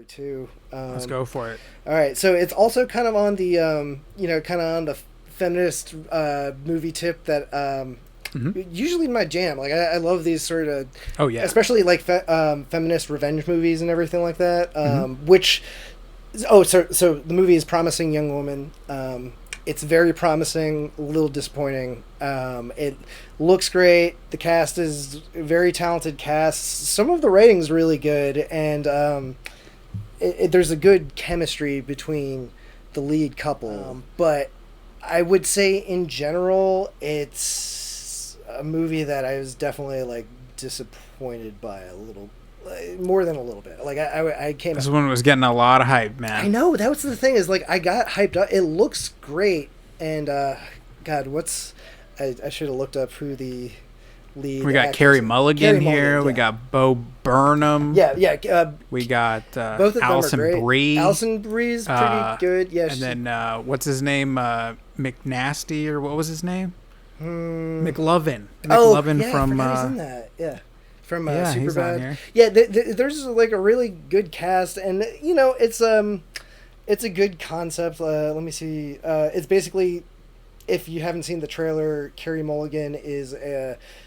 category too. Let's go for it. All right, so it's also kind of on the kind of on the feminist movie tip that usually my jam. Like I love these sort of especially like feminist revenge movies and everything like that. Which so the movie is Promising Young Woman. It's very promising, a little disappointing. It looks great. The cast is a very talented cast. Some of the writing's really good, and there's a good chemistry between the lead couple. But I would say in general, it's a movie that I was definitely like disappointed by a little. More than a little bit. Like I came. This one was getting a lot of hype, man. I know, that was the thing. Is like I got hyped up. It looks great, and God, I should have looked up who the lead. We got Carey Mulligan here. Yeah. We got Bo Burnham. Yeah. We got both of Alison them are great. Brie. Alison Brie's pretty good. Yeah. And then what's his name? McNasty, or what was his name? McLovin. McLovin from. I forgot he's in that. Yeah. From he's on here. Yeah, there's like a really good cast, and it's a good concept. Let me see. It's basically, if you haven't seen the trailer, Carey Mulligan is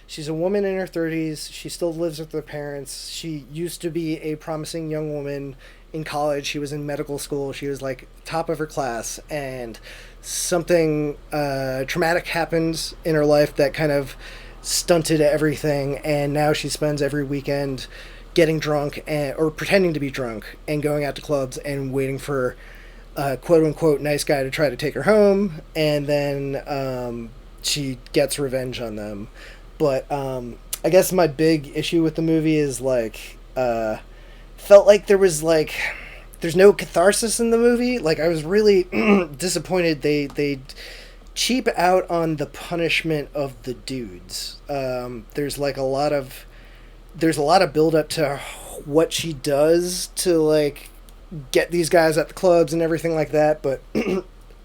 she's a woman in her 30s. She still lives with her parents. She used to be a promising young woman in college. She was in medical school. She was like top of her class, and something traumatic happened in her life that kind of stunted everything, and now she spends every weekend getting drunk or pretending to be drunk and going out to clubs and waiting for a quote-unquote nice guy to try to take her home, and then she gets revenge on them. But I guess my big issue with the movie is like felt like there's no catharsis in the movie. Like I was really disappointed they cheap out on the punishment of the dudes. There's a lot of build up to what she does to like get these guys at the clubs and everything like that, but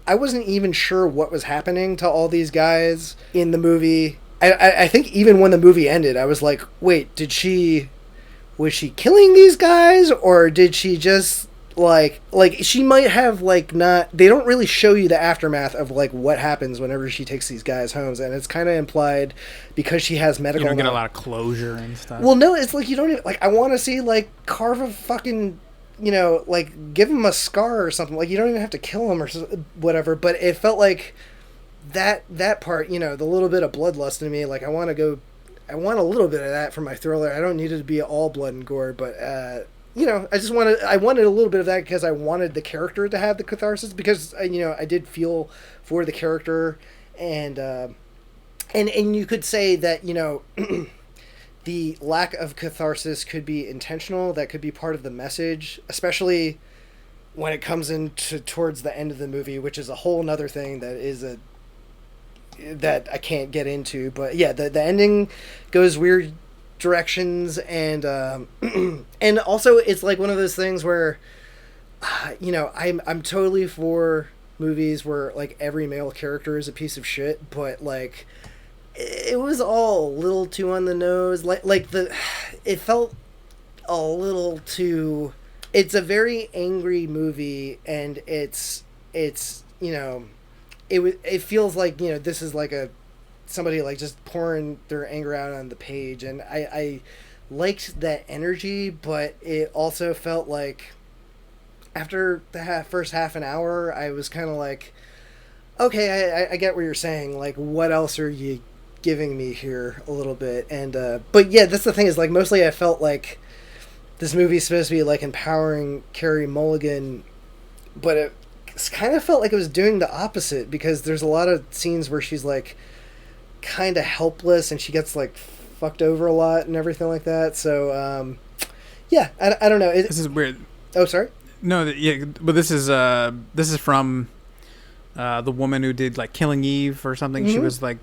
I wasn't even sure what was happening to all these guys in the movie. I think even when the movie ended, I was like, wait, was she killing these guys, or did she just like she might have like not. They don't really show you the aftermath of like what happens whenever she takes these guys home, and it's kind of implied because she has medical. You don't get a lot of closure and stuff. Well, no, it's like you don't even, like I want to see like carve a fucking, like give him a scar or something. Like you don't even have to kill him or whatever. But it felt like that part, the little bit of bloodlust in me. Like I want a little bit of that for my thriller. I don't need it to be all blood and gore, but. I wanted a little bit of that because I wanted the character to have the catharsis, because I did feel for the character, and you could say that the lack of catharsis could be intentional. That could be part of the message, especially when it comes into towards the end of the movie, which is a whole nother thing that I can't get into. But yeah, the ending goes weird directions, and and also it's like one of those things where I'm totally for movies where like every male character is a piece of shit, but like it was all a little too on the nose. It felt a little too. It's a very angry movie, and it feels like this is like somebody like just pouring their anger out on the page, and I liked that energy, but it also felt like after the first half an hour I was kind of like, okay, I get what you're saying, like what else are you giving me here a little bit. And but yeah, that's the thing, is like mostly I felt like this movie's supposed to be like empowering Carey Mulligan, but it kind of felt like it was doing the opposite, because there's a lot of scenes where she's like kind of helpless and she gets like fucked over a lot and everything like that. So yeah, I don't know. This is weird. Oh, sorry. No, yeah, but this is from the woman who did like Killing Eve or something. Mm-hmm. She was like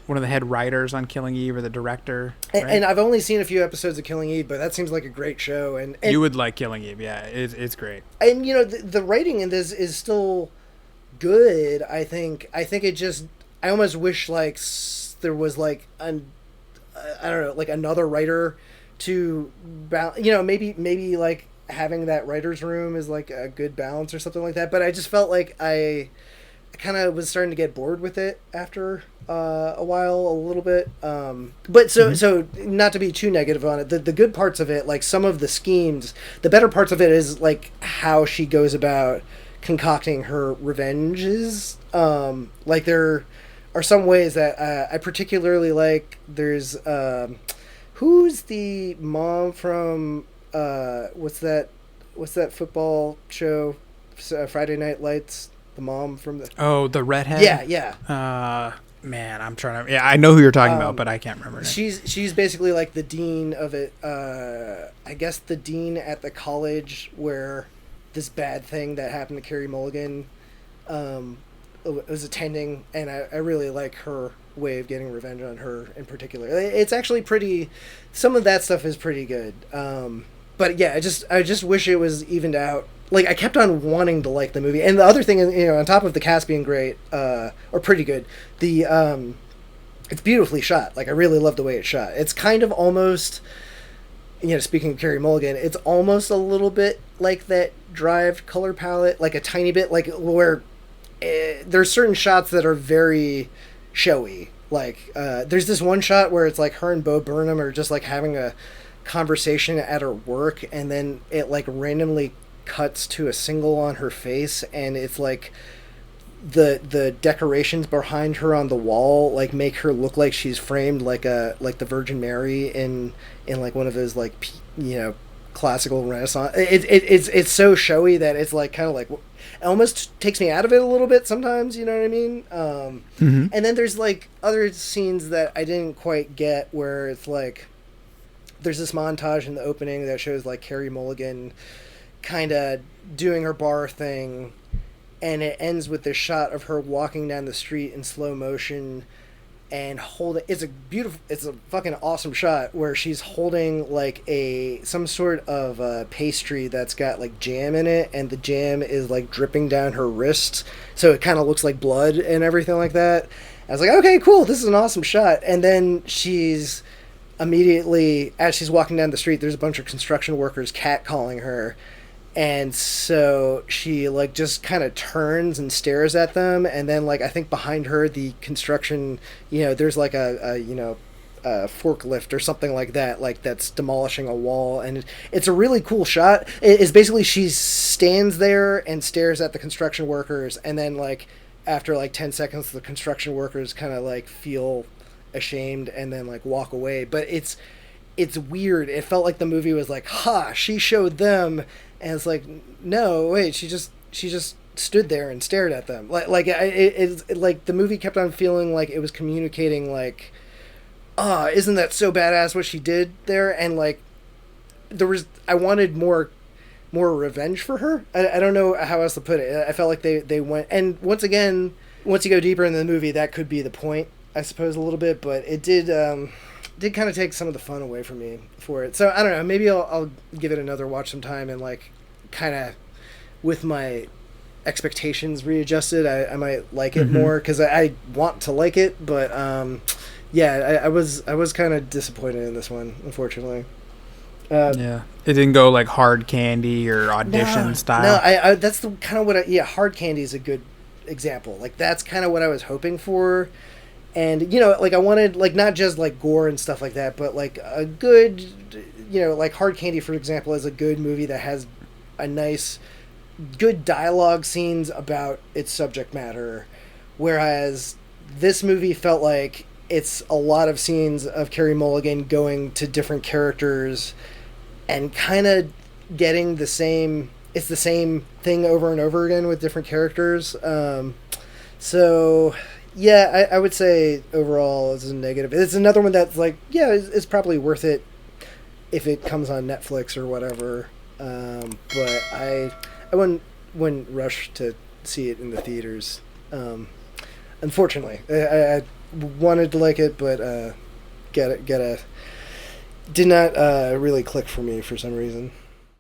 one of the head writers on Killing Eve, or the director. Right? And I've only seen a few episodes of Killing Eve, but that seems like a great show. And you would like Killing Eve, yeah. It's great. And the writing in this is still good. I think it just, I almost wish like there was like I don't know, like another writer to maybe like having that writer's room is like a good balance or something like that. But I just felt like I kind of was starting to get bored with it after a while, a little bit. But so not to be too negative on it, the good parts of it, like some of the schemes, the better parts of it is like how she goes about concocting her revenges. Like there are some ways that I particularly like. There's who's the mom from what's that football show, Friday Night Lights? The mom from the redhead. Yeah. Man, I'm trying to. Yeah, I know who you're talking about, but I can't remember. She's basically like the dean of it. I guess the dean at the college where this bad thing that happened to Carey Mulligan was attending, and I really like her way of getting revenge on her in particular. It's actually pretty. Some of that stuff is pretty good. But yeah, I just wish it was evened out. Like I kept on wanting to like the movie, and the other thing is, on top of the cast being great or pretty good, it's beautifully shot. Like I really love the way it's shot. It's kind of almost, speaking of Carey Mulligan, it's almost a little bit like that Drive color palette, like a tiny bit, like where there's certain shots that are very showy. Like there's this one shot where it's like her and Bo Burnham are just like having a conversation at her work, and then it like randomly cuts to a single on her face, and it's like the decorations behind her on the wall like make her look like she's framed like the Virgin Mary in like one of those like classical Renaissance. It's so showy that it's like kind of like it almost takes me out of it a little bit sometimes, you know what I mean? And then there's like other scenes that I didn't quite get, where it's like there's this montage in the opening that shows like Carey Mulligan kind of doing her bar thing, and it ends with this shot of her walking down the street in slow motion and holding. It's a fucking awesome shot where she's holding like some sort of pastry that's got like jam in it, and the jam is like dripping down her wrist, so it kind of looks like blood and everything like that. I was like, okay, cool, this is an awesome shot. And then she's immediately, as she's walking down the street, there's a bunch of construction workers catcalling her. And so she like just kind of turns and stares at them, and then like I think behind her the construction, there's like a forklift or something like that, like that's demolishing a wall, and it's a really cool shot. It's basically she stands there and stares at the construction workers, and then like after like 10 seconds the construction workers kind of like feel ashamed and then like walk away. But it's weird. It felt like the movie was like, she showed them. And it's like, no, wait, she just stood there and stared at them. Like the movie kept on feeling like it was communicating like, isn't that so badass what she did there? And like, I wanted more revenge for her. I don't know how else to put it. I felt like they went, and once again, once you go deeper into the movie, that could be the point, I suppose, a little bit, but it did kind of take some of the fun away from me for it. So I don't know, maybe I'll give it another watch sometime, and like kind of with my expectations readjusted, I might like it more, because I want to like it, but I was kind of disappointed in this one, unfortunately. It didn't go like Hard Candy or Audition style. No, I that's the kind of what Hard Candy is a good example. Like that's kind of what I was hoping for. And, like I wanted, like, not just, like, gore and stuff like that, but, like, a good, like Hard Candy, for example, is a good movie that has a nice, good dialogue scenes about its subject matter. Whereas this movie felt like it's a lot of scenes of Carey Mulligan going to different characters and kind of getting the same thing over and over again with different characters. So... yeah, I would say overall it's a negative. It's another one that's like, it's probably worth it if it comes on Netflix or whatever. But I wouldn't rush to see it in the theaters. Unfortunately, I wanted to like it, but did not really click for me for some reason.